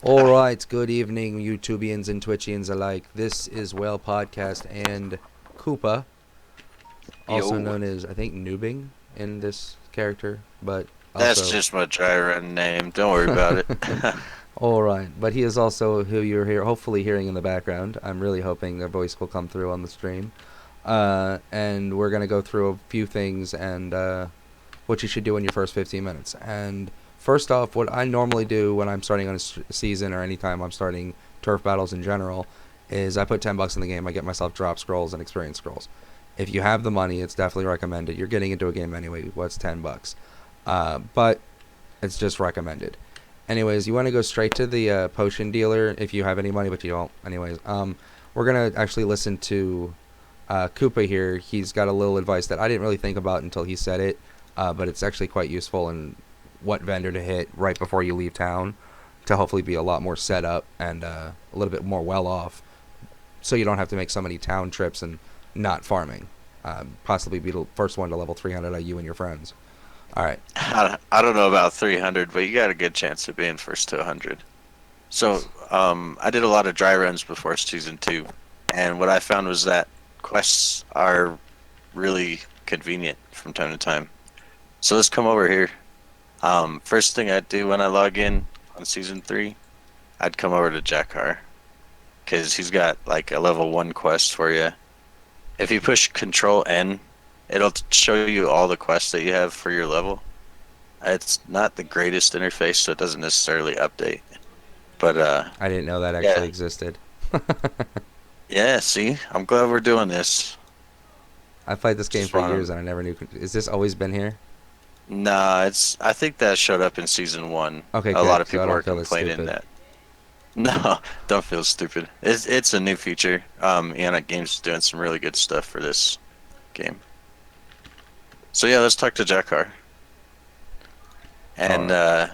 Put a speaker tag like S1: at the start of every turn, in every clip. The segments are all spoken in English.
S1: All right, good evening, YouTubians and Twitchians alike. This is Whale Podcast and Koopa, also
S2: Yo,
S1: known as, I think, Noobing in this character, but
S2: that's
S1: also.
S2: just my dry run name. Don't worry about it.
S1: All right, but he is also who you're here, hopefully hearing in the background. I'm really hoping their voice will come through on the stream. And we're going to go through a few things and what you should do in your first 15 minutes. And first off, what I normally do when I'm starting on a season or anytime I'm starting turf battles in general is I put 10 bucks in the game. I get myself drop scrolls and experience scrolls. If you have the money, it's definitely recommended. You're getting into a game anyway. What's 10 bucks? But it's just recommended. Anyways, you want to go straight to the potion dealer if you have any money, but you don't. Anyways, we're gonna actually listen to Koopa here. He's got a little advice that I didn't really think about until he said it, but it's actually quite useful in what vendor to hit right before you leave town to hopefully be a lot more set up and a little bit more well off, so you don't have to make so many town trips and not farming. Possibly be the first one to level 300 out you and your friends. All right.
S2: I don't know about 300, but you got a good chance of being first to 100. So, I did a lot of dry runs before season 2, and what I found was that quests are really convenient from time to time. So let's come over here. First thing I'd do when I log in on season 3, I'd come over to Jakar, because he's got like a level 1 quest for you. If you push Control N, it'll show you all the quests that you have for your level. It's not the greatest interface, so it doesn't necessarily update. But
S1: I didn't know that
S2: yeah,
S1: actually existed.
S2: yeah. See, I'm glad we're doing this.
S1: I played this game
S2: Just
S1: for years
S2: want
S1: and I never knew. Is this always been here?
S2: Nah, it's. I think that showed up in season 1.
S1: Okay,
S2: A
S1: good.
S2: lot of
S1: So I
S2: people
S1: don't
S2: were
S1: feel as
S2: complaining
S1: stupid.
S2: that. No, don't feel stupid. It's a new feature. Ionic Games is doing some really good stuff for this game. So yeah, let's talk to Jakar.
S1: All
S2: And
S1: right.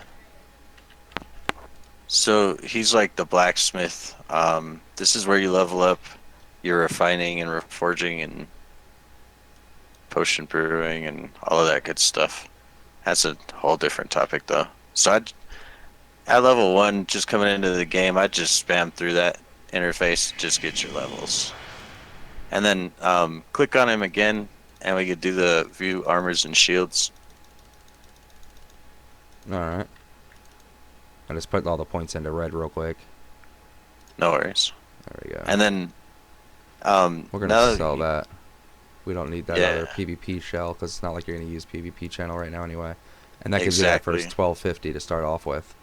S2: so he's like the blacksmith. This is where you level up your refining and reforging and potion brewing and all of that good stuff. That's a whole different topic though. So at level 1, just coming into the game, I just spam through that interface, just get your levels. And then click on him again, and we could do the view armors and shields.
S1: All right. I just put all the points into red real quick.
S2: No worries.
S1: There we go.
S2: And then
S1: We're gonna
S2: now,
S1: sell that. We don't need that
S2: yeah,
S1: other PvP shell because it's not like you're gonna use PvP channel right now anyway. And that gives you that
S2: exactly.
S1: first 1250 to start off with.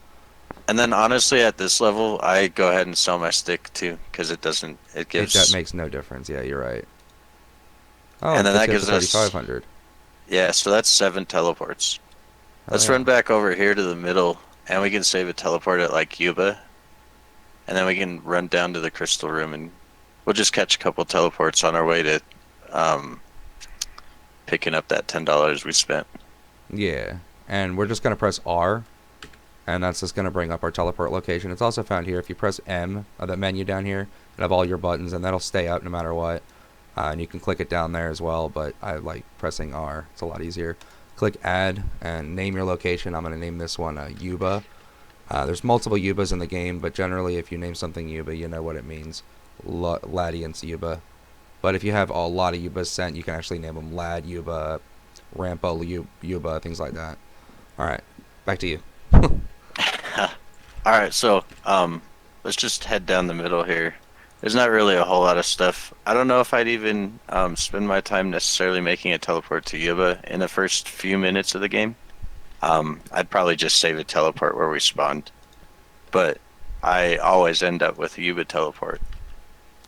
S2: And then honestly, at this level, I go ahead and sell my stick too, because it doesn't. It
S1: That
S2: gives,
S1: makes no difference. Yeah, you're right. Oh,
S2: and
S1: it
S2: then
S1: gets
S2: that
S1: you up to
S2: gives us,
S1: 3500.
S2: yeah. So that's 7 teleports.
S1: Hell
S2: Let's
S1: yeah.
S2: run back over here to the middle, and we can save a teleport at like Yuba, and then we can run down to the crystal room, and we'll just catch a couple teleports on our way to um, picking up that $10 we spent.
S1: Yeah. And we're just gonna press R, and that's just gonna bring up our teleport location. It's also found here. If you press M, the menu down here, it'll have all your buttons, and that'll stay up no matter what. And you can click it down there as well, but I like pressing R. It's a lot easier. Click Add and name your location. I'm gonna name this one Yuba. There's multiple Yubas in the game, but generally, if you name something Yuba, you know what it means. Ladiance Yuba. But if you have a lot of Yubas sent, you can actually name them Lad Yuba, Rampa Yuba, things like that. All right, back to you.
S2: All right, so let's just head down the middle here. There's not really a whole lot of stuff. I don't know if I'd even spend my time necessarily making a teleport to Yuba in the first few minutes of the game. I'd probably just save a teleport where we spawned, but I always end up with a Yuba teleport.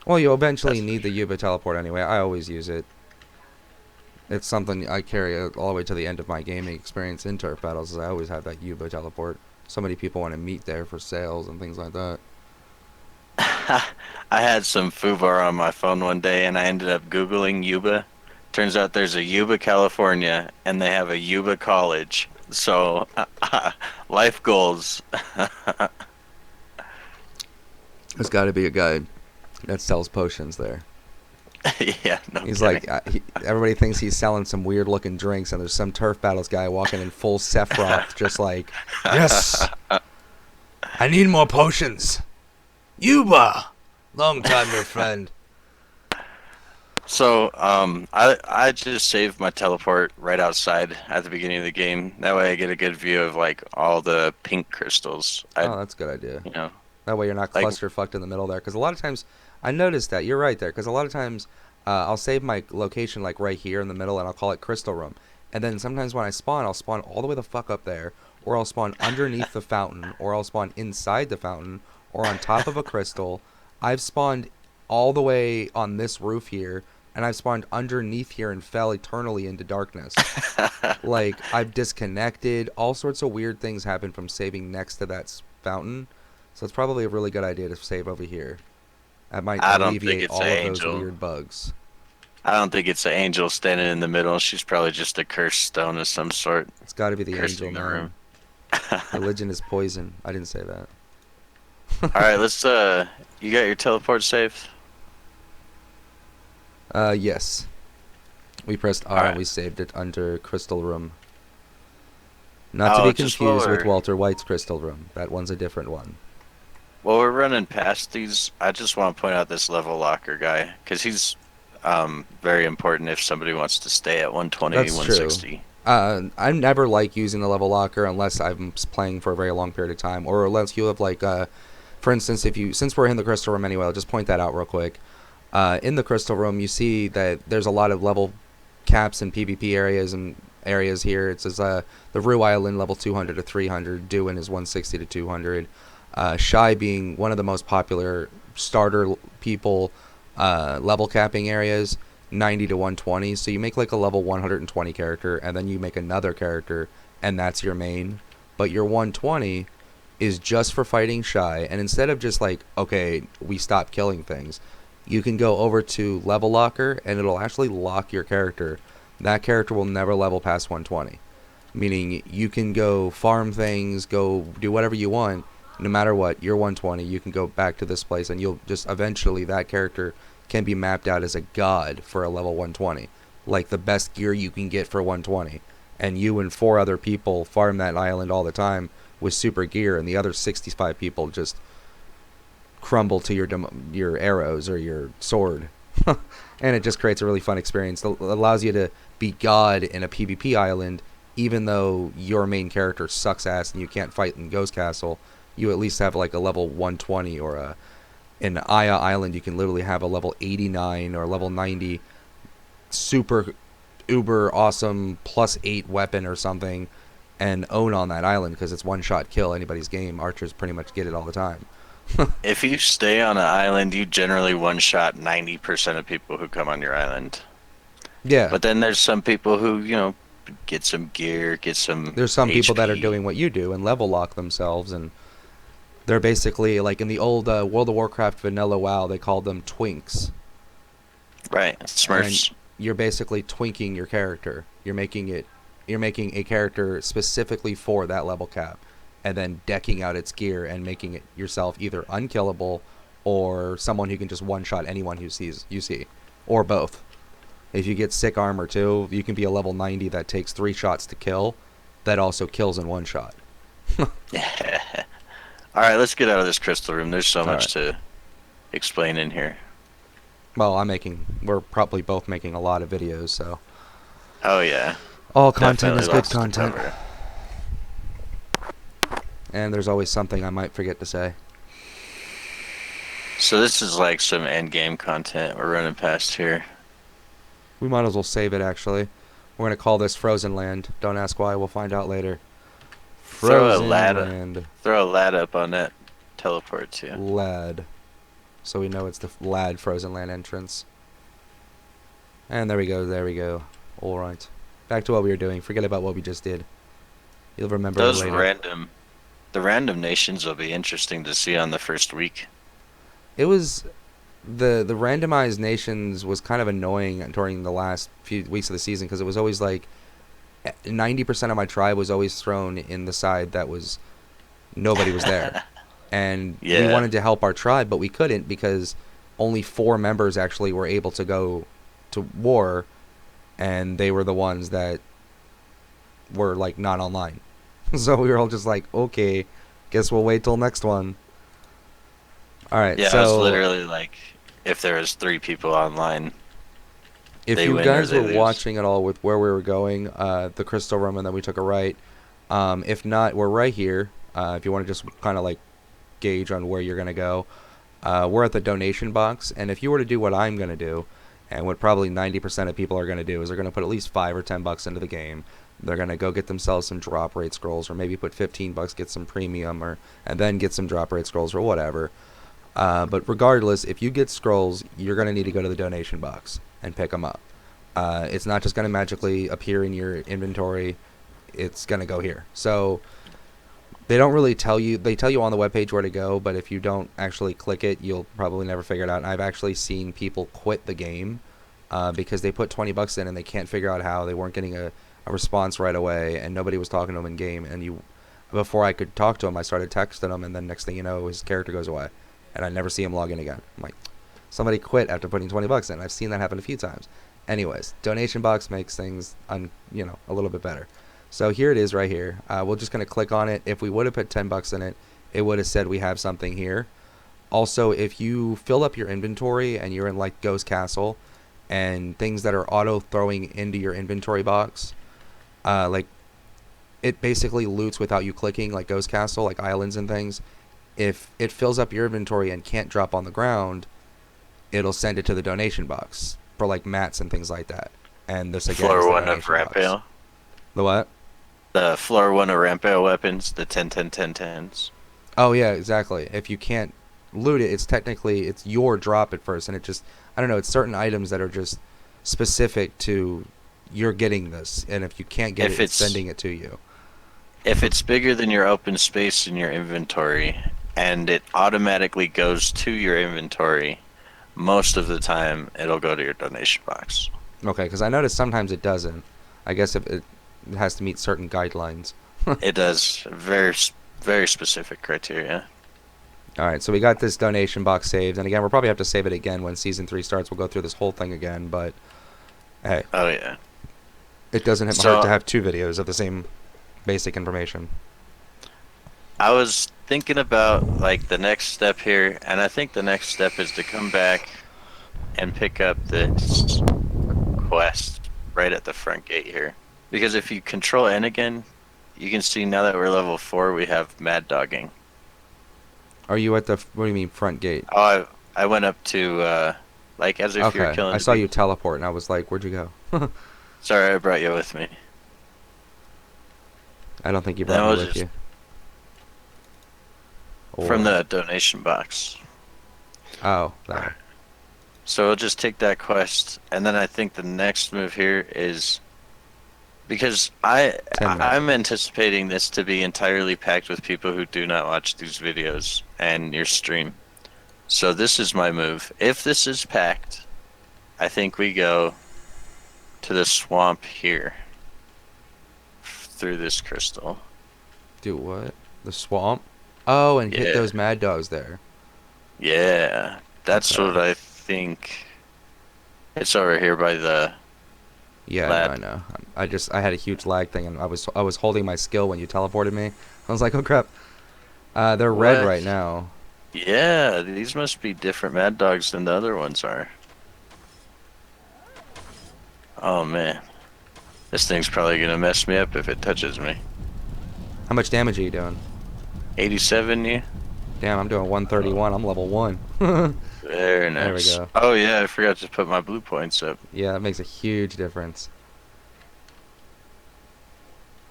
S1: Well, you'll eventually
S2: That's for
S1: need the
S2: sure.
S1: Yuba teleport anyway. I always use it. It's something I carry all the way to the end of my gaming experience in turf battles. Is I always have that Yuba teleport. So many people want to meet there for sales and things like that.
S2: I had some foobar on my phone one day, and I ended up Googling Yuba. Turns out there's a Yuba, California, and they have a Yuba college. So, life goals.
S1: There's got to be a guy that sells potions there.
S2: Yeah, no
S1: He's
S2: kidding.
S1: like, everybody thinks he's selling some weird looking drinks, and there's some turf battles guy walking in full Sephiroth, just like, yes, I need more potions. Yuba! Long time, your friend.
S2: So, I just saved my teleport right outside at the beginning of the game. That way I get a good view of like all the pink crystals.
S1: Oh, that's a good idea.
S2: You know,
S1: That way you're not
S2: like
S1: cluster fucked in the middle there. Because a lot of times, I noticed that. You're right there. Because a lot of times, I'll save my location like right here in the middle and I'll call it Crystal Room. And then sometimes when I spawn, I'll spawn all the way the fuck up there. Or I'll spawn underneath the fountain. Or I'll spawn inside the fountain. Or on top of a crystal. I've spawned all the way on this roof here. And I've spawned underneath here and fell eternally into darkness. Like, I've disconnected. All sorts of weird things happen from saving next to that fountain. So it's probably a really good idea to save over here. That might
S2: I don't think
S1: alleviate
S2: it's
S1: all
S2: an
S1: of those
S2: angel.
S1: weird bugs.
S2: I don't think it's an angel standing in the middle. She's probably just a cursed stone of some sort,
S1: It's got to be the angel,
S2: cursing the
S1: man.
S2: room.
S1: Religion is poison. I didn't say that.
S2: All right, let's. You got your teleport saved?
S1: Yes. We pressed R
S2: All
S1: and
S2: right.
S1: we saved it under Crystal Room. Not to
S2: Oh,
S1: be
S2: just
S1: confused with
S2: lower.
S1: Walter White's Crystal Room. That one's a different one.
S2: While we're running past these, I just want to point out this level locker guy because he's very important if somebody wants to stay at 120,
S1: That's true.
S2: 160.
S1: I never like using the level locker unless I'm playing for a very long period of time, or unless you have like, for instance, since we're in the Crystal Room anyway, I'll just point that out real quick. In the Crystal Room, you see that there's a lot of level caps and PvP areas here. It says the Rue Island level 200 to 300, Dewin is 160 to 200. Shy being one of the most popular starter people level capping areas, 90 to 120. So you make like a level 120 character, and then you make another character, and that's your main. But your 120 is just for fighting Shy, and instead of just like, okay, we stop killing things, you can go over to level locker, and it'll actually lock your character. That character will never level past 120. Meaning you can go farm things, go do whatever you want, no matter what, you're 120, you can go back to this place and you'll just eventually that character can be mapped out as a god for a level 120. Like the best gear you can get for 120. And you and 4 other people farm that island all the time with super gear, and the other 65 people just crumble to your arrows or your sword. And it just creates a really fun experience. It allows you to be god in a PvP island, even though your main character sucks ass and you can't fight in Ghost Castle. You at least have like a level 120, or in Aya Island you can literally have a level 89 or level 90 super uber awesome +8 weapon or something and own on that island because it's one shot kill anybody's game. Archers pretty much get it all the time.
S2: If you stay on an island, you generally one-shot 90% of people who come on your island.
S1: Yeah.
S2: But then there's some people who, get some gear, get some
S1: There's some people that are
S2: HP.
S1: doing what you do and level lock themselves, and they're basically like in the old World of Warcraft vanilla WoW, they called them twinks.
S2: Right, Smurfs.
S1: And you're basically twinking your character. You're making a character specifically for that level cap, and then decking out its gear and making it yourself either unkillable or someone who can just one-shot anyone who you see, or both. If you get sick armor too, you can be a level 90 that takes 3 shots to kill, that also kills in 1 shot.
S2: All right, let's get out of this crystal room. There's so
S1: All
S2: much to explain in here.
S1: Well, we're probably both making a lot of videos, so
S2: Oh yeah,
S1: all content is
S2: definitely
S1: good
S2: lots to
S1: content.
S2: cover.
S1: And there's always something I might forget to say.
S2: So this is like some end game content we're running past here.
S1: We might as well save it, actually. We're going to call this Frozen Land. Don't ask why, we'll find out later.
S2: Throw a
S1: Frozen
S2: ladder.
S1: Land.
S2: Throw a lad up on that teleport too.
S1: Lad. So we know it's the Lad Frozen Land entrance. And there we go. Alright. Back to what we were doing. Forget about what we just did. You'll remember it
S2: Those
S1: later.
S2: the random nations will be interesting to see on the first week.
S1: It was... The randomized nations was kind of annoying during the last few weeks of the season, because it was always like 90% of my tribe was always thrown in the side that was nobody was there. And we
S2: Yeah.
S1: wanted to help our tribe, but we couldn't because only 4 members actually were able to go to war, and they were the ones that were like not online. So we were all just like, okay, Guess we'll wait till next one. All right,
S2: Yeah, I was
S1: so
S2: literally like, if there was 3 people online,
S1: if
S2: they
S1: you
S2: win or
S1: guys
S2: they
S1: were
S2: lose.
S1: watching at all with where we were going, the Crystal Room, and then we took a right. If not, we're right here. If you want to just kind of like gauge on where you're gonna go, we're at the donation box, and if you were to do what I'm gonna do, and what probably 90% of people are gonna do, is they're gonna put at least $5 or $10 into the game. They're gonna go get themselves some drop rate scrolls, or maybe put $15, get some premium, or and then get some drop rate scrolls or whatever. But regardless, if you get scrolls, you're gonna need to go to the donation box and pick them up. It's not just gonna magically appear in your inventory. It's gonna go here. So they don't really tell you. They tell you on the webpage where to go, but if you don't actually click it, you'll probably never figure it out. And I've actually seen people quit the game because they put $20 in and they can't figure out how. They weren't getting a response right away, and nobody was talking to them in game. And before I could talk to him, I started texting him, and then next thing you know, his character goes away, and I never see him log in again. I'm like, somebody quit after putting $20 in. I've seen that happen a few times. Anyways, donation box makes things a little bit better. So here it is right here. We're just going to click on it. If we would have put $10 in it, it would have said we have something here. Also, if you fill up your inventory and you're in like Ghost Castle and things that are auto throwing into your inventory box, like it basically loots without you clicking, like Ghost Castle, like islands and things. If it fills up your inventory and can't drop on the ground, it'll send it to the donation box for like mats and things like that. And this again is
S2: Floor
S1: the
S2: 1 of
S1: donation box.
S2: Rampale.
S1: The what?
S2: The floor 1 of Rampale weapons, the 10, 10, 10, 10s.
S1: Oh yeah, exactly. If you can't loot it, it's your drop at first, and it just I don't know. It's certain items that are just specific to you're getting this, and if you can't get
S2: If
S1: it, it's
S2: it's
S1: sending it to you.
S2: if it's bigger than your open space in your inventory and it automatically goes to your inventory, most of the time it'll go to your donation box.
S1: Okay, because I noticed sometimes it doesn't. I guess if it has to meet certain guidelines.
S2: It does very specific criteria.
S1: All right, so we got this donation box saved, and again, we'll probably have to save it again when season 3 starts. We'll go through this whole thing again, but hey,
S2: Oh yeah.
S1: it doesn't hurt to
S2: So
S1: have 2 videos of the same basic information.
S2: I was thinking about like the next step here, and I think the next step is to come back and pick up this quest right at the front gate here. Because if you control N again, you can see now that we're level 4, we have mad dogging.
S1: Are you at the what do you mean front gate?
S2: Oh, I went up to like as if you were
S1: Okay,
S2: killing.
S1: I saw you teleport, and I was like, "Where'd you go?"
S2: Sorry, I brought you with me.
S1: I don't think you
S2: Then
S1: brought me
S2: we'll
S1: with
S2: just
S1: you.
S2: from the donation box.
S1: Oh, that.
S2: So we'll just take that quest, and then I think the next move here is because
S1: 10
S2: I'm
S1: magic.
S2: anticipating this to be entirely packed with people who do not watch these videos and your stream. So this is my move. If this is packed, I think we go to the swamp here through this crystal.
S1: Do what? The swamp? Oh, and hit
S2: Yeah.
S1: those mad dogs there.
S2: Yeah. That's
S1: Okay.
S2: what I think. It's over here by the
S1: Yeah,
S2: lab.
S1: I know. I had a huge lag thing, and I was holding my skill when you teleported me. I was like, oh crap. They're red
S2: What?
S1: right now.
S2: Yeah, these must be different mad dogs than the other ones are. Oh man. This thing's probably gonna mess me up if it touches me.
S1: How much damage are you doing?
S2: 87, yeah?
S1: Damn, I'm doing 131. I'm level 1.
S2: Very
S1: There we
S2: nice.
S1: go.
S2: Oh yeah, I forgot to put my blue points up.
S1: Yeah, that makes a huge difference.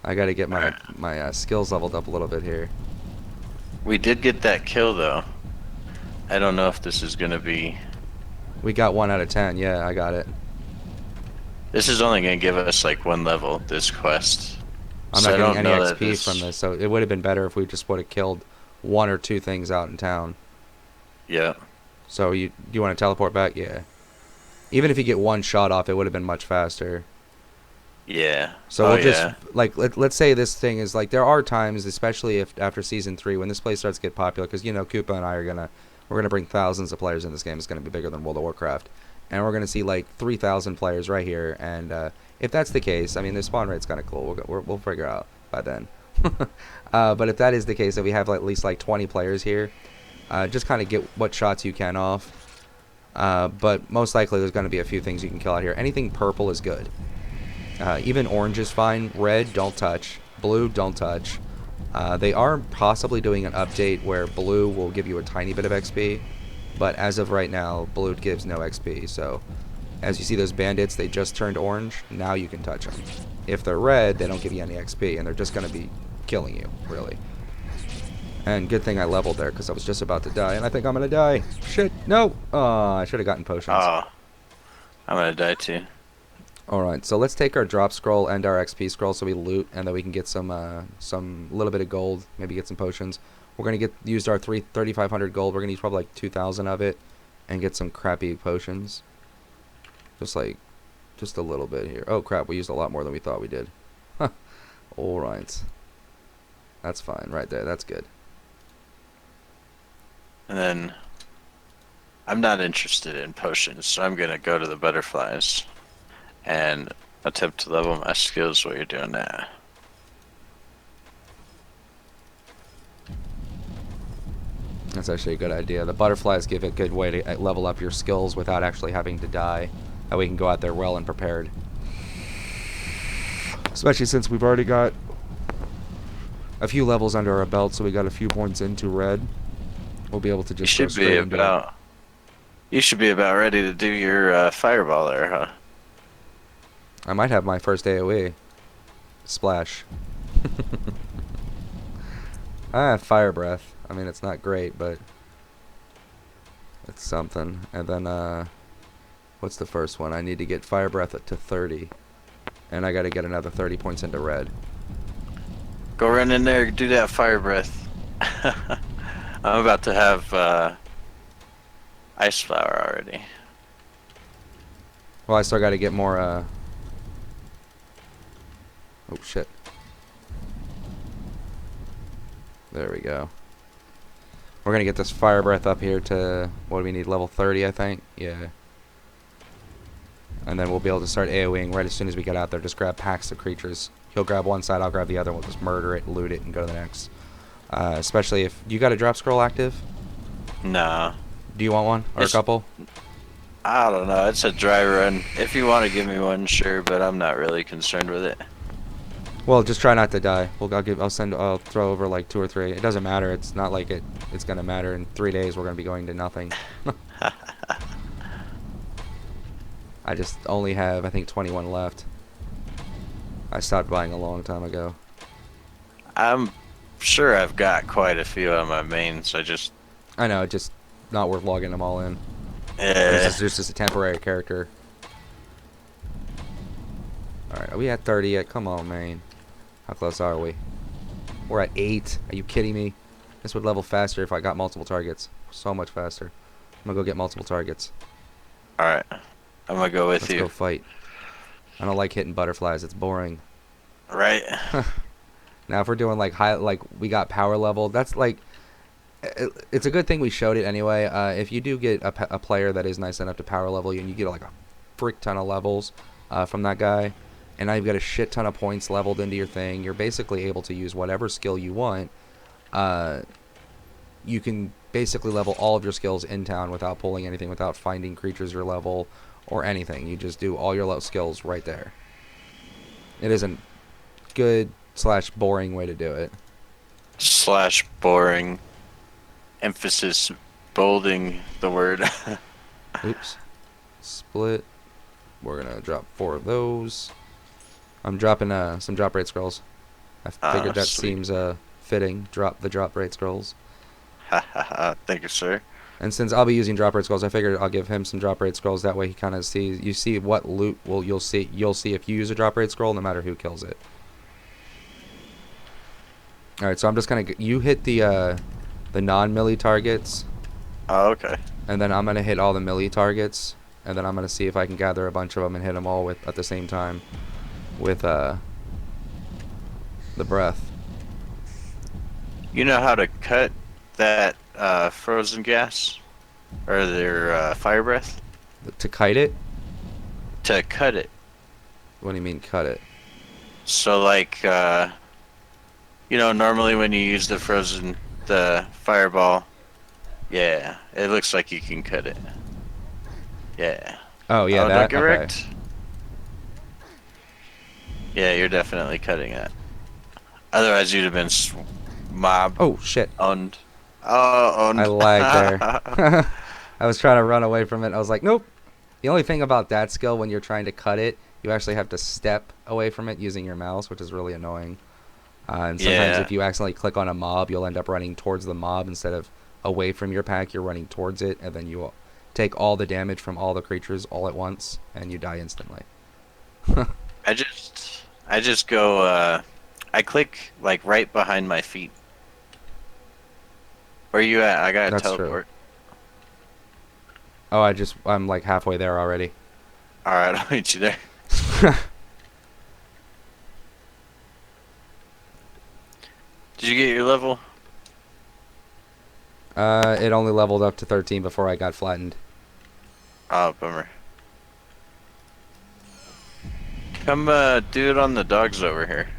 S1: I got to get my skills leveled up a little bit here.
S2: We did get that kill though. I don't know if this is gonna be...
S1: We got 1 out of 10. Yeah, I got it.
S2: This is only gonna give us like 1 level, this quest.
S1: I'm
S2: So
S1: not
S2: I
S1: getting
S2: don't
S1: any
S2: know that
S1: XP from this, so it would have been better if we just would have killed 1 or 2 things out in town.
S2: Yeah.
S1: So you want to teleport back? Yeah. Even if you get 1 shot off, it would have been much faster.
S2: Yeah.
S1: So
S2: Oh
S1: we'll just
S2: yeah.
S1: like let's say this thing is like there are times, especially if after season 3 when this place starts to get popular, because Koopa and I we're gonna bring thousands of players in this game. It's gonna be bigger than World of Warcraft, and we're gonna see like 3,000 players right here. And if that's the case, I mean the spawn rate's kind of cool. We'll figure out by then. But if that is the case, if we have at least like 20 players here, just kind of get what shots you can off. But most likely there's going to be a few things you can kill out here. Anything purple is good. Even orange is fine. Red, don't touch. Blue, don't touch. They are possibly doing an update where blue will give you a tiny bit of XP. But as of right now, blue gives no XP. So as you see those bandits, they just turned orange. Now you can touch them. If they're red, they don't give you any XP. And they're just going to be killing you, really. And good thing I leveled there, because I was just about to die. And I think I'm going to die. Shit, no. I should have gotten potions.
S2: Oh, I'm going to die too.
S1: Alright, so let's take our drop scroll and our XP scroll so we loot, and then we can get some little bit of gold, maybe get some potions. We're going to use our 3,500 gold. We're going to use probably like 2,000 of it and get some crappy potions. Just a little bit here. Oh crap, we used a lot more than we thought we did. Alright. That's fine right there. That's good.
S2: And then I'm not interested in potions, so I'm going to go to the butterflies and attempt to level my skills while you're doing that.
S1: That's actually a good idea. The butterflies give a good way to level up your skills without actually having to die. That way you can go out there well and prepared. Especially since we've already got a few levels under our belt, so we got a few points into red. We'll be able to just go straight into it.
S2: You should be about ready to do your fireball there, huh?
S1: I might have my first AoE. Splash. I have fire breath. I mean, it's not great, but it's something. And then, what's the first one? I need to get fire breath to 30. And I got to get another 30 points into red.
S2: Go run in there, do that fire breath. I'm about to have ice flower already.
S1: Well, I still got to get more, oh shit. There we go. We're going to get this fire breath up here to, what do we need, level 30, I think? Yeah. And then we'll be able to start AoEing right as soon as we get out there. Just grab packs of creatures. He'll grab one side, I'll grab the other. We'll just murder it, loot it, and go to the next. Especially if... You got a drop scroll active?
S2: Nah.
S1: Do you want one? Or a couple?
S2: I don't know. It's a dry run. If you want to give me one, sure, but I'm not really concerned with it.
S1: Well, just try not to die. I'll throw over like 2 or 3. It doesn't matter. It's not like it's gonna matter. In 3 days, we're gonna be going to nothing. I just only have, I think, 21 left. I stopped buying a long time ago.
S2: I'm sure I've got quite a few on my mains.
S1: I know, it's just not worth logging them all in.
S2: Yeah.
S1: This is just a temporary character. Alright, are we at 30 yet? Come on, man. How close are we? We're at 8. Are you kidding me? This would level faster if I got multiple targets. So much faster. I'm gonna go get multiple targets.
S2: Alright. I'm gonna go with you.
S1: Let's go fight. I don't like hitting butterflies. It's boring.
S2: Right.
S1: Now if we're doing like we got power level, that's like... It's a good thing we showed it anyway. If you do get a player that is nice enough to power level you and you get like a frick ton of levels from that guy, and now you've got a shit ton of points leveled into your thing, you're basically able to use whatever skill you want. You can basically level all of your skills in town without pulling anything, without finding creatures your level or anything. You just do all your skills right there. It is a good / boring way to do it.
S2: / boring. Emphasis bolding the word.
S1: Oops. Split. We're gonna drop 4 of those. I'm dropping some drop rate scrolls. I figured that
S2: sweet.
S1: seems fitting. Drop the drop rate scrolls.
S2: Ha ha ha. Thank you, sir.
S1: And since I'll be using drop rate scrolls, I figured I'll give him some drop rate scrolls. That way he kind of sees. You see what loot you'll see if you use a drop rate scroll, no matter who kills it. All right, so I'm just gonna you hit the non-melee targets.
S2: Oh, okay.
S1: And then I'm gonna hit all the melee targets, and then I'm gonna see if I can gather a bunch of them and hit them all at the same time with the breath.
S2: You know how to cut that frozen gas? Or their fire breath?
S1: To kite it?
S2: To cut it.
S1: What do you mean cut it?
S2: So like You know, normally when you use the fireball, yeah, it looks like you can cut it. Yeah.
S1: Oh yeah,
S2: Oh, don't
S1: that
S2: get
S1: okay.
S2: wrecked. Yeah, you're definitely cutting it. Otherwise, you'd have been mob
S1: Oh shit,
S2: owned. Oh,
S1: I
S2: owned.
S1: lagged there. I was trying to run away from it. I was like, nope. The only thing about that skill when you're trying to cut it, you actually have to step away from it using your mouse, which is really annoying. And sometimes
S2: Yeah.
S1: if you accidentally click on a mob, you'll end up running towards the mob instead of away from your pack. You're running towards it, and then you take all the damage from all the creatures all at once, and you die instantly.
S2: I just go. I click like right behind my feet. Where you at? I gotta
S1: That's true.
S2: teleport.
S1: Oh, I'm like halfway there already.
S2: All right, I'll meet you there. Did you get your level?
S1: It only leveled up to 13 before I got flattened.
S2: Oh, bummer. Come, do it on the dogs over here.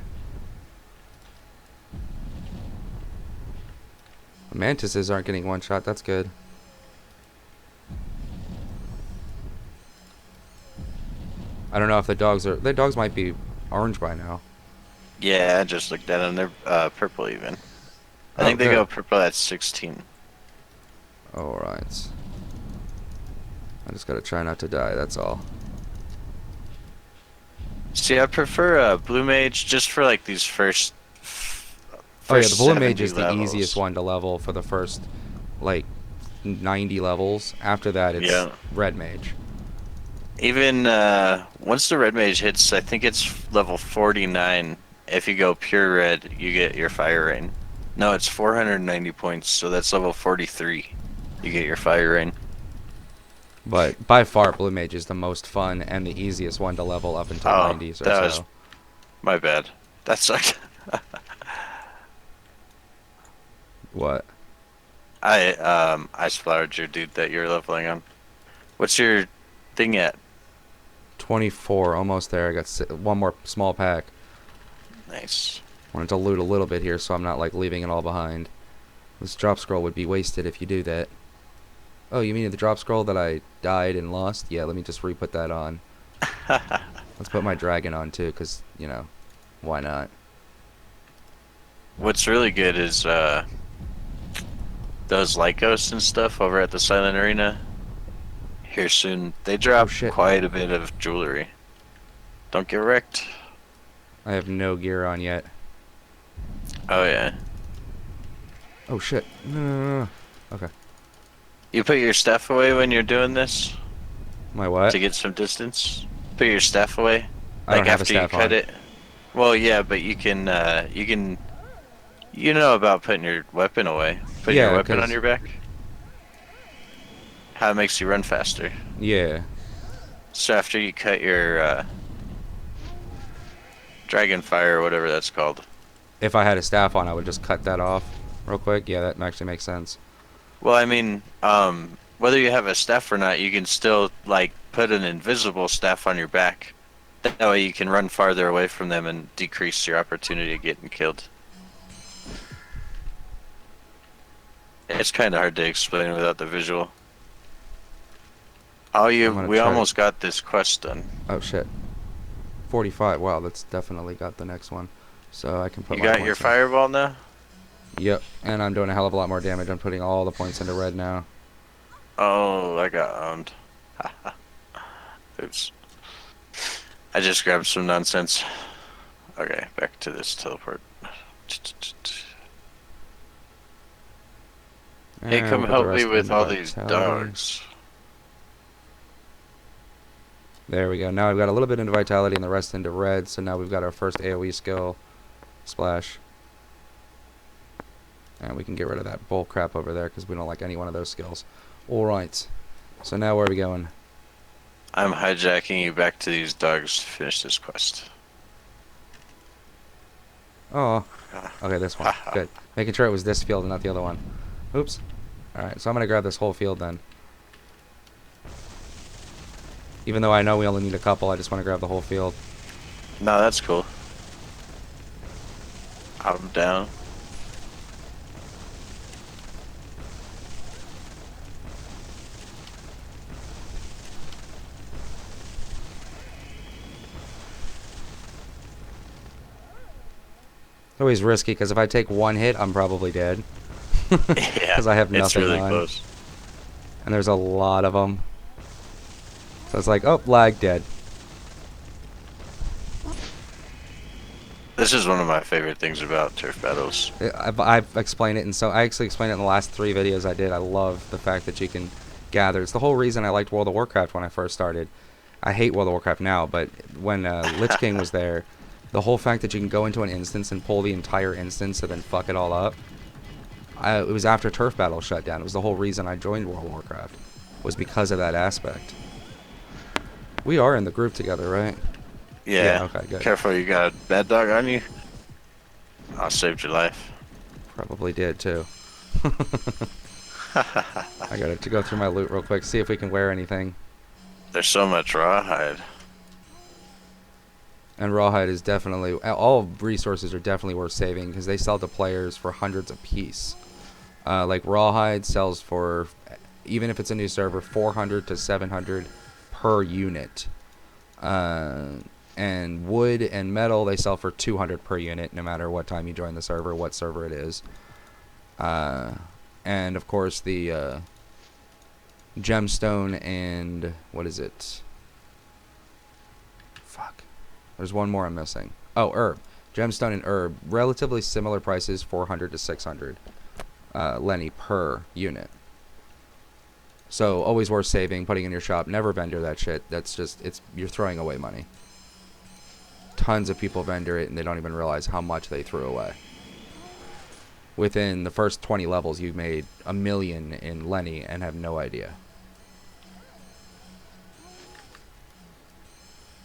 S1: The mantises aren't getting one shot. That's good. I don't know if the dogs might be orange by now.
S2: Yeah, I just looked at them. They're purple even. I
S1: Oh,
S2: think they go
S1: good.
S2: purple at 16.
S1: All right. I just gotta try not to die. That's all.
S2: See, I prefer blue mage just for like these
S1: Oh yeah, the
S2: first
S1: blue mage
S2: 70
S1: is the easiest
S2: levels.
S1: one to level for the first like 90 levels. After that, it's
S2: Yeah.
S1: red mage.
S2: Even once the red mage hits, I think it's level 49. If you go pure red, you get your fire rain. No, it's 490 points, so that's level 43. You get your fire rain.
S1: But by far, blue mage is the most fun and the easiest one to level up until
S2: Oh,
S1: 90s or
S2: that was
S1: so.
S2: my bad. That sucked.
S1: What?
S2: I splattered your dude that you're leveling on. What's your thing at?
S1: 24, almost there. I got one more small pack.
S2: Nice.
S1: Wanted to loot a little bit here so I'm not like leaving it all behind. This drop scroll would be wasted if you do that. Oh, you mean the drop scroll that I died and lost? Yeah, let me just re-put that on. Let's put my dragon on too, because, you know, why not?
S2: What's really good is those Lycos and stuff over at the Silent Arena. Here soon. They
S1: Oh
S2: drop
S1: shit.
S2: quite a bit of jewelry. Don't get wrecked.
S1: I have no gear on yet.
S2: Oh yeah.
S1: Oh shit. No, no, no, no. Okay.
S2: You put your staff away when you're doing this
S1: My what?
S2: to get some distance. Put your staff away,
S1: I don't
S2: like
S1: have a
S2: after you
S1: staff
S2: cut
S1: on.
S2: it. Well, yeah, but you know about putting your weapon away. Putting your
S1: Yeah,
S2: weapon on
S1: because...
S2: your back. How it makes you run faster.
S1: Yeah.
S2: So after you cut your dragon fire or whatever that's called.
S1: If I had a staff on, I would just cut that off real quick. Yeah, that actually makes sense.
S2: Well, I mean, whether you have a staff or not, you can still like put an invisible staff on your back. That way you can run farther away from them and decrease your opportunity of getting killed. It's kind of hard to explain without the visual. Oh,
S1: I'm gonna
S2: we
S1: try to...
S2: almost got this quest done.
S1: Oh shit. 45. Wow, that's definitely got the next one. So I can put
S2: You
S1: my
S2: got your
S1: points in.
S2: fireball now?
S1: Yep, and I'm doing a hell of a lot more damage. I'm putting all the points into red now.
S2: Oh, I got owned. Oops. I just grabbed some nonsense. Okay, back to this teleport. Hey,
S1: And
S2: come
S1: we'll put the
S2: help me
S1: rest
S2: with
S1: into
S2: all these
S1: vitality.
S2: dogs.
S1: There we go. Now I've got a little bit into vitality and the rest into red. So now we've got our first AoE skill, splash. And we can get rid of that bull crap over there because we don't like any one of those skills. Alright. So now where are we going?
S2: I'm hijacking you back to these dogs to finish this quest.
S1: Oh. Okay, this one. Good. Making sure it was this field and not the other one. Oops. Alright, so I'm going to grab this whole field then. Even though I know we only need a couple, I just want to grab the whole field.
S2: No, that's cool. I'm down.
S1: Always risky because if I take one hit, I'm probably dead.
S2: Yeah,
S1: Because I have
S2: it's
S1: nothing
S2: really
S1: on.
S2: close.
S1: And there's a lot of them. So it's like, oh, lag, dead.
S2: This is one of my favorite things about turf battles.
S1: I've explained it, and so I actually explained it in the last 3 videos I did. I love the fact that you can gather. It's the whole reason I liked World of Warcraft when I first started. I hate World of Warcraft now, but when Lich King was there, the whole fact that you can go into an instance and pull the entire instance and then fuck it all up. It was after Turf Battle shut down. It was the whole reason I joined World of Warcraft, was because of that aspect. We are in the group together, right?
S2: Yeah.
S1: Okay, good.
S2: Careful, you got a bad dog on you. I saved your life.
S1: Probably did too. I got to go through my loot real quick, see if we can wear anything.
S2: There's so much rawhide.
S1: And rawhide is definitely, all resources are definitely worth saving because they sell to players for hundreds a piece. Like rawhide sells for, even if it's a new server, 400 to 700 per unit. And wood and metal they sell for 200 per unit, no matter what time you join the server, what server it is. And of course the gemstone and what is it? Fuck. There's one more I'm missing. Oh, herb. Gemstone and herb, relatively similar prices, 400 to 600 Lenny per unit. So always worth saving, putting in your shop. Never vendor that shit. That's just, you're throwing away money. Tons of people vendor it and they don't even realize how much they threw away. Within the first 20 levels, you've made $1 million in Lenny and have no idea.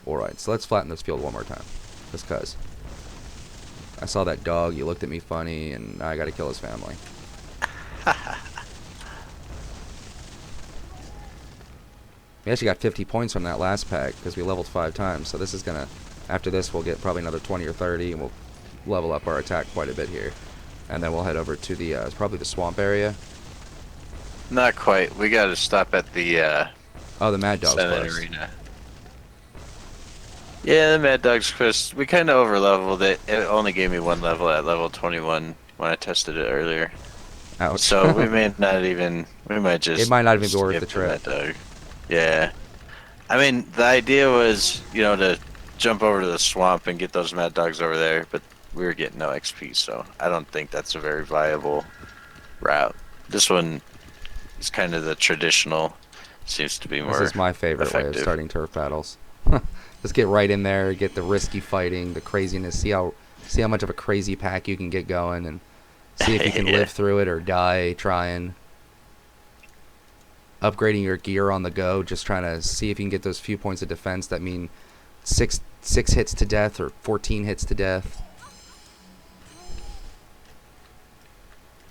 S1: Alright, so let's flatten this field one more time. Just cuz. I saw that dog, you looked at me funny, and now I gotta kill his family. We actually got 50 points from that last pack, because we leveled 5 times, so this is gonna... After this, we'll get probably another 20 or 30, and we'll level up our attack quite a bit here. And then we'll head over to the, probably the swamp area.
S2: Not quite. We gotta stop at the,
S1: Oh, the Mad Dog's
S2: Senate
S1: quest.
S2: Arena. Yeah, the Mad Dog's quest. We kind of overleveled it. It only gave me 1 level at level 21 when I tested it earlier.
S1: Ouch.
S2: So we may not even... We might just...
S1: It might not even be worth
S2: skip
S1: the trip.
S2: Mad Dog. Yeah. I mean, the idea was, you know, to jump over to the swamp and get those Mad Dogs over there, but we were getting no XP, so I don't think that's a very viable route. This one is kind of the traditional, seems to be more
S1: This is my favorite way of
S2: effective.
S1: starting turf battles. Just get right in there, get the risky fighting, the craziness, see how much of a crazy pack you can get going, and see if you can
S2: Yeah.
S1: live through it or die trying. Upgrading your gear on the go, just trying to see if you can get those few points of defense that mean six hits to death or 14 hits to death.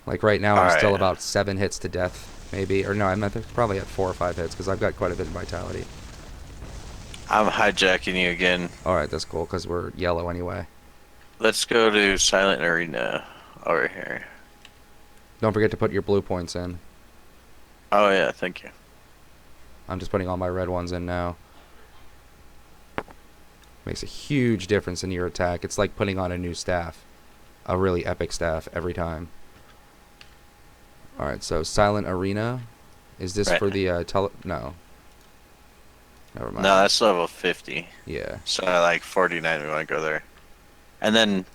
S1: Like right now, I'm still about 7 hits to death, maybe. Or no, I'm probably at 4 or 5 hits because I've got quite a bit of vitality.
S2: I'm hijacking you again.
S1: Alright, that's cool because we're yellow anyway.
S2: Let's go to Silent Arena over here.
S1: Don't forget to put your blue points in.
S2: Oh yeah, thank you.
S1: I'm just putting all my red ones in now. Makes a huge difference in your attack. It's like putting on a new staff. A really epic staff every time. Alright, so Silent Arena. Is this for the No. Never mind.
S2: No, that's level 50.
S1: Yeah.
S2: So at like 49 we want to go there. And then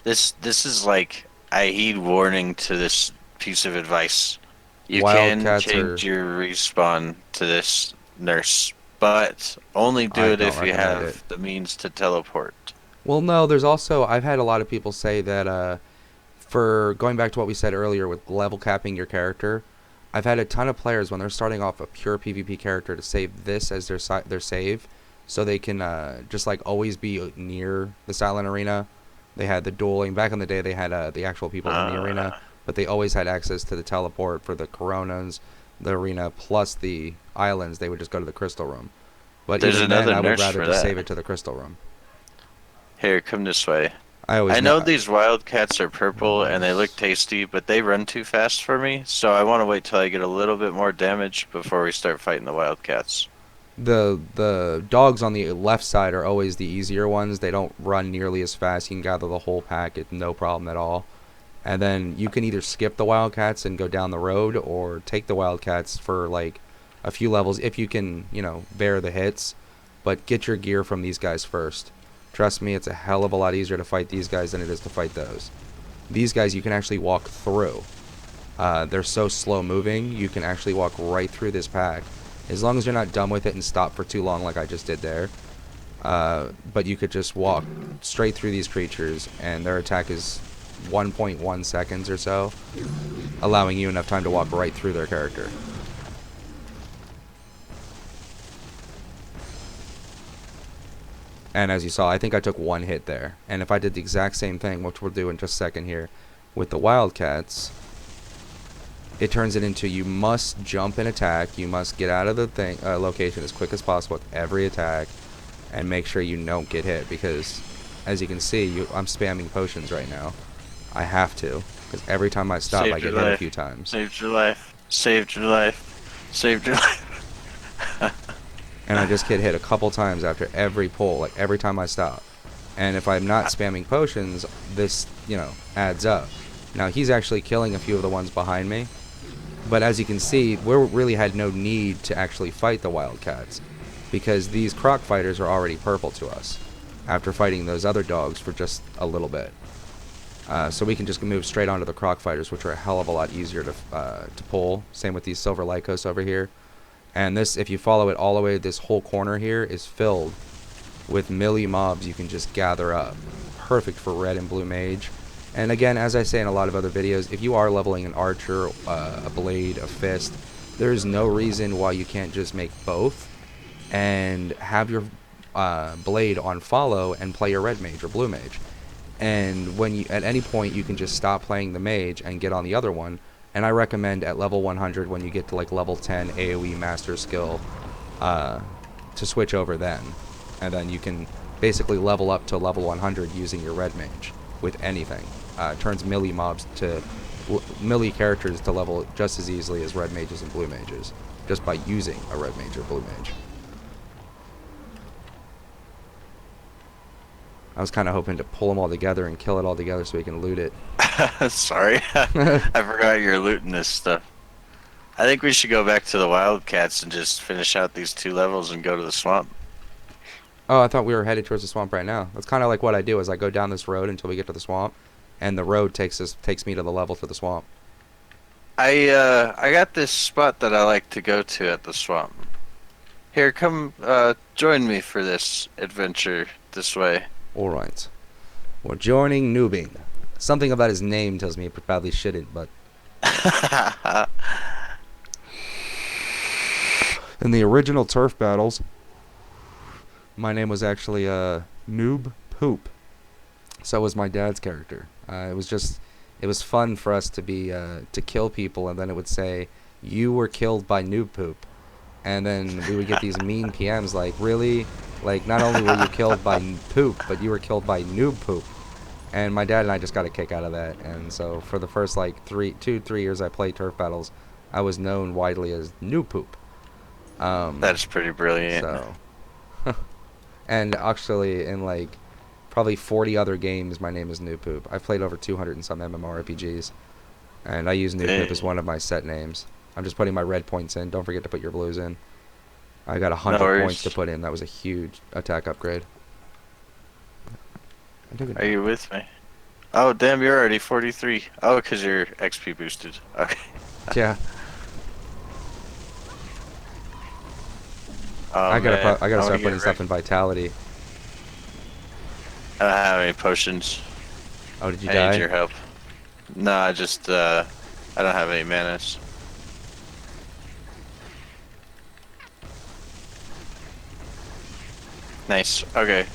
S2: this is like, I heed warning to this piece of advice. You can
S1: Wildcats
S2: change your respawn to this nurse, but only do it if you have the means to teleport.
S1: Well, no, there's also, I've had a lot of people say that for going back to what we said earlier with level capping your character, I've had a ton of players when they're starting off a pure PvP character to save this as their save, so they can just like always be near the Silent Arena. They had the dueling back in the day. They had the actual people in the arena, but they always had access to the teleport for the Coronas, the arena, plus the islands. They would just go to the Crystal Room. But
S2: There's
S1: even then,
S2: another
S1: I would
S2: nurse
S1: rather
S2: for
S1: just
S2: that.
S1: save it to the Crystal Room.
S2: Here, come this way.
S1: I always
S2: I
S1: know.
S2: know these wildcats are purple and they look tasty, but they run too fast for me, so I want to wait till I get a little bit more damage before we start fighting the wildcats.
S1: The dogs on the left side are always the easier ones. They don't run nearly as fast. You can gather the whole pack, no problem at all. And then you can either skip the wildcats and go down the road, or take the wildcats for like a few levels if you can, bear the hits. But get your gear from these guys first. Trust me, it's a hell of a lot easier to fight these guys than it is to fight those. These guys you can actually walk through. They're so slow moving, you can actually walk right through this pack. As long as you're not dumb with it and stop for too long like I just did there. But you could just walk straight through these creatures, and their attack is 1.1 seconds or so, allowing you enough time to walk right through their character. And as you saw, I think I took one hit there. And if I did the exact same thing, which we'll do in just a second here, with the wildcats, it turns it into you must jump and attack. You must get out of the location as quick as possible with every attack, and make sure you don't get hit, because as you can see, I'm spamming potions right now. I have to, because every time I stop, I get hit a few times.
S2: Saved your life. Saved your life. Saved your life.
S1: And I just get hit a couple times after every pull, like every time I stop. And if I'm not spamming potions, this, adds up. Now, he's actually killing a few of the ones behind me. But as you can see, we really had no need to actually fight the wildcats, because these croc fighters are already purple to us after fighting those other dogs for just a little bit. So we can just move straight onto the croc fighters, which are a hell of a lot easier to pull. Same with these silver lycos over here. And this, if you follow it all the way, this whole corner here is filled with melee mobs you can just gather up. Perfect for red and blue mage. And again, as I say in a lot of other videos, if you are leveling an archer, a blade, a fist, there's no reason why you can't just make both and have your blade on follow and play your red mage or blue mage. And when you, at any point, you can just stop playing the mage and get on the other one. And I recommend at level 100, when you get to like level 10 AoE master skill, to switch over then. And then you can basically level up to level 100 using your red mage with anything. Turns melee mobs to melee characters to level just as easily as red mages and blue mages, just by using a red mage or blue mage. I was kind of hoping to pull them all together and kill it all together so we can loot it.
S2: Sorry. I forgot you're looting this stuff. I think we should go back to the wildcats and just finish out these 2 levels and go to the swamp.
S1: Oh, I thought we were headed towards the swamp right now. That's kind of like what I do, is I go down this road until we get to the swamp, and the road takes me to the level for the swamp.
S2: I got this spot that I like to go to at the swamp. Here, come join me for this adventure this way.
S1: Alright. We're joining Noobing. Something about his name tells me he probably shouldn't, but... In the original turf battles, my name was actually Noob Poop. So was my dad's character. It was fun for us to be to kill people, and then it would say, "You were killed by Noob Poop," and then we would get these mean PMs like, "Really? Like, not only were you killed by poop, but you were killed by Noob Poop." And my dad and I just got a kick out of that. And so for the first like 3 years I played turf battles, I was known widely as Noob Poop.
S2: That's pretty brilliant.
S1: So, and actually in like probably 40 other games, my name is Noob Poop. I've played over 200 and some MMORPGs, and I use Noob Poop as one of my set names. I'm just putting my red points in. Don't forget to put your blues in. I got 100 points to put in. That was a huge attack upgrade.
S2: Are you with me? Oh, damn, you're already 43. Oh, because you're XP boosted. Okay.
S1: Yeah.
S2: Oh,
S1: I gotta start putting
S2: stuff
S1: stuff in vitality.
S2: I don't have any potions.
S1: Oh, did you
S2: I
S1: die?
S2: need your help. No, I just, I don't have any manas. Nice. Okay.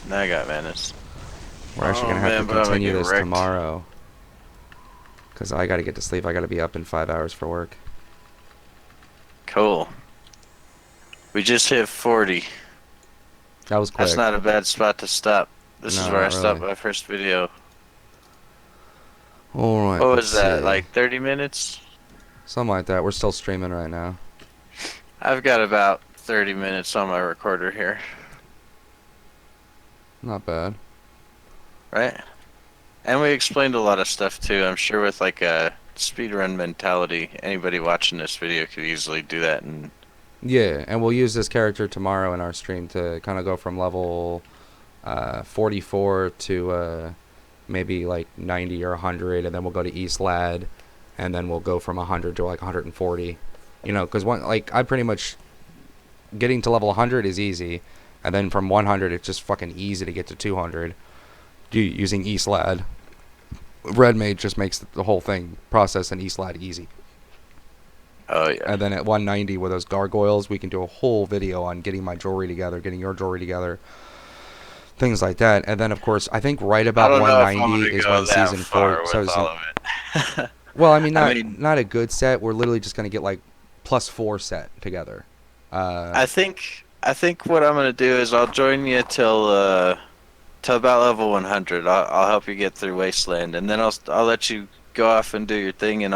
S2: Now I got manas.
S1: We're actually gonna have to continue this tomorrow, because I gotta get to sleep. I gotta be up in 5 hours for work.
S2: Cool. We just hit 40.
S1: That was quick.
S2: That's not a bad spot to stop. This is
S1: No,
S2: where I
S1: not
S2: stopped
S1: really.
S2: my first video.
S1: All right,
S2: What
S1: let's
S2: was that?
S1: see.
S2: Like 30 minutes?
S1: Something like that. We're still streaming right now.
S2: I've got about 30 minutes on my recorder here,
S1: Not bad.
S2: right? And we explained a lot of stuff too. I'm sure with like a speedrun mentality, anybody watching this video could easily do that. And
S1: Yeah, and we'll use this character tomorrow in our stream to kind of go from level 44 to maybe like 90 or 100, and then we'll go to East Lad, and then we'll go from 100 to like 140. You know, because one like I pretty much getting to level 100 is easy, and then from 100 it's just fucking easy to get to 200 using East Lad. Red Mage just makes the whole thing process in East Lad easy.
S2: oh yeah.
S1: And then at 190 with those gargoyles, we can do a whole video on getting my jewelry together, getting your jewelry together, things like that. And then, of course, I think right
S2: I
S1: about
S2: don't know if I'm
S1: 190
S2: gonna
S1: is
S2: go
S1: when
S2: that
S1: season 4.
S2: far
S1: So,
S2: with all of it.
S1: well, I mean,
S2: I
S1: not
S2: mean,
S1: not a good set. We're literally just gonna get like +4 set together.
S2: I think what I'm gonna do is I'll join you till about level 100. I'll help you get through Wasteland, and then I'll let you go off and do your thing, and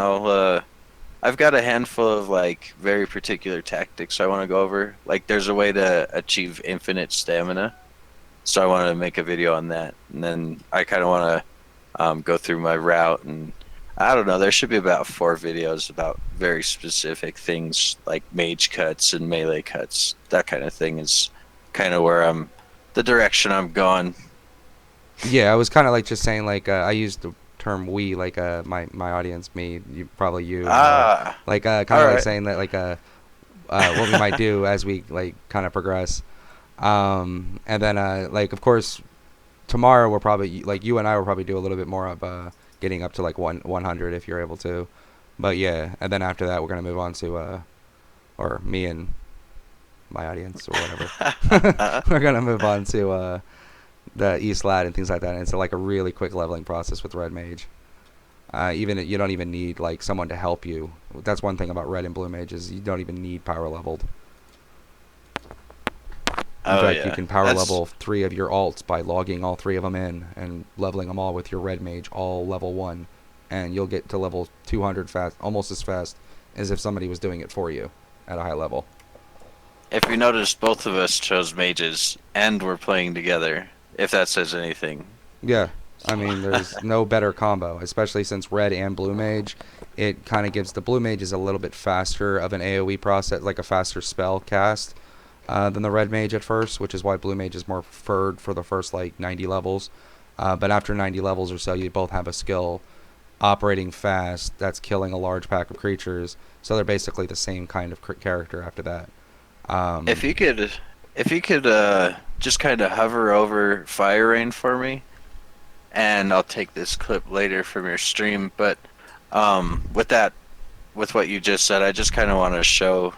S2: I've got a handful of like very particular tactics I want to go over. Like there's a way to achieve infinite stamina, so I want to make a video on that, and then I kind of want to go through my route, and I don't know. There should be about 4 videos about very specific things like mage cuts and melee cuts. That kind of thing is kind of the direction I'm going.
S1: Yeah, I was kind of like just saying like I used the term we like my audience me you probably you
S2: Ah,
S1: like kind
S2: all
S1: of like
S2: right.
S1: saying that like what we might do as we like kind of progress. And then like of course tomorrow we'll probably like you and I will probably do a little bit more of getting up to like 100 if you're able to. But yeah, and then after that we're gonna move on to or me and my audience or whatever. We're gonna move on to the East Lad and things like that. And it's like a really quick leveling process with Red Mage. Even you don't even need like someone to help you. That's one thing about Red and Blue Mage is you don't even need power leveled. In
S2: Oh
S1: fact, you
S2: yeah,
S1: can power
S2: that's
S1: level 3 of your alts by logging all 3 of them in and leveling them all with your Red Mage, all level 1. And you'll get to level 200 fast, almost as fast as if somebody was doing it for you at a high level.
S2: if you notice, both of us chose mages and we're playing together. If that says anything.
S1: Yeah, I
S2: So,
S1: mean, there's no better combo, especially since Red and Blue Mage. It kind of gives the Blue Mage is a little bit faster of an AoE process, like a faster spell cast than the Red Mage at first, which is why Blue Mage is more preferred for the first like 90 levels. But after 90 levels or so, you both have a skill operating fast that's killing a large pack of creatures. So they're basically the same kind of character after that.
S2: if
S1: Um,
S2: you could, if you could just kind of hover over Fire Rain for me, and I'll take this clip later from your stream. But with that, with what you just said, I just kind of want to show,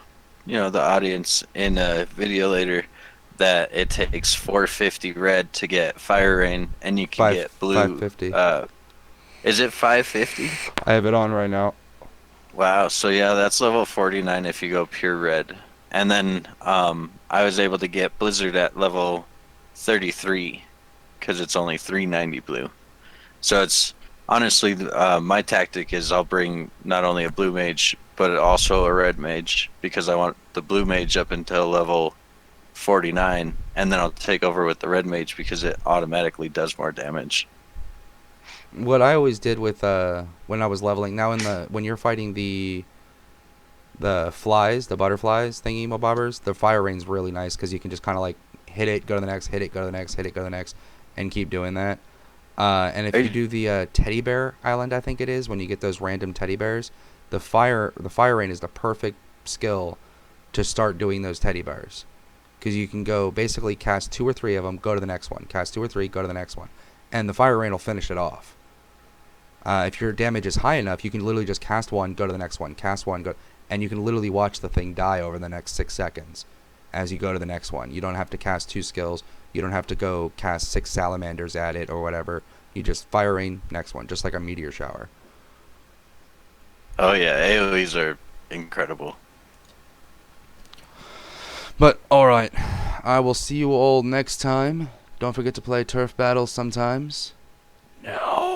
S2: the audience in a video later that it takes 450 red to get Fire Rain, and you can
S1: five
S2: get blue.
S1: 550.
S2: Is it 550?
S1: I have it on right now.
S2: Wow. So yeah, that's level 49 if you go pure red. And then I was able to get Blizzard at level 33 because it's only 390 blue. So it's honestly my tactic is I'll bring not only a blue mage but also a red mage because I want the blue mage up until level 49, and then I'll take over with the red mage because it automatically does more damage.
S1: What I always did with when I was leveling now in the when you're fighting the flies, the butterflies thingy bobbers, the fire rain's really nice because you can just kind of like hit it, go to the next, hit it, go to the next, hit it, go to the next, and keep doing that. And if you
S2: Hey,
S1: do the teddy bear island, I think it is when you get those random teddy bears, the fire rain is the perfect skill to start doing those teddy bears because you can go basically cast 2 or 3 of them, go to the next one, cast 2 or 3, go to the next one, and the fire rain will finish it off. If your damage is high enough, you can literally just cast one, go to the next one, cast one, go, and you can literally watch the thing die over the next 6 seconds as you go to the next one. You don't have to cast 2 skills. You don't have to go cast 6 salamanders at it or whatever. You just fire rain, next one, just like a meteor shower.
S2: oh yeah, AoEs are incredible.
S1: But alright, I will see you all next time. Don't forget to play turf battles sometimes.
S2: No.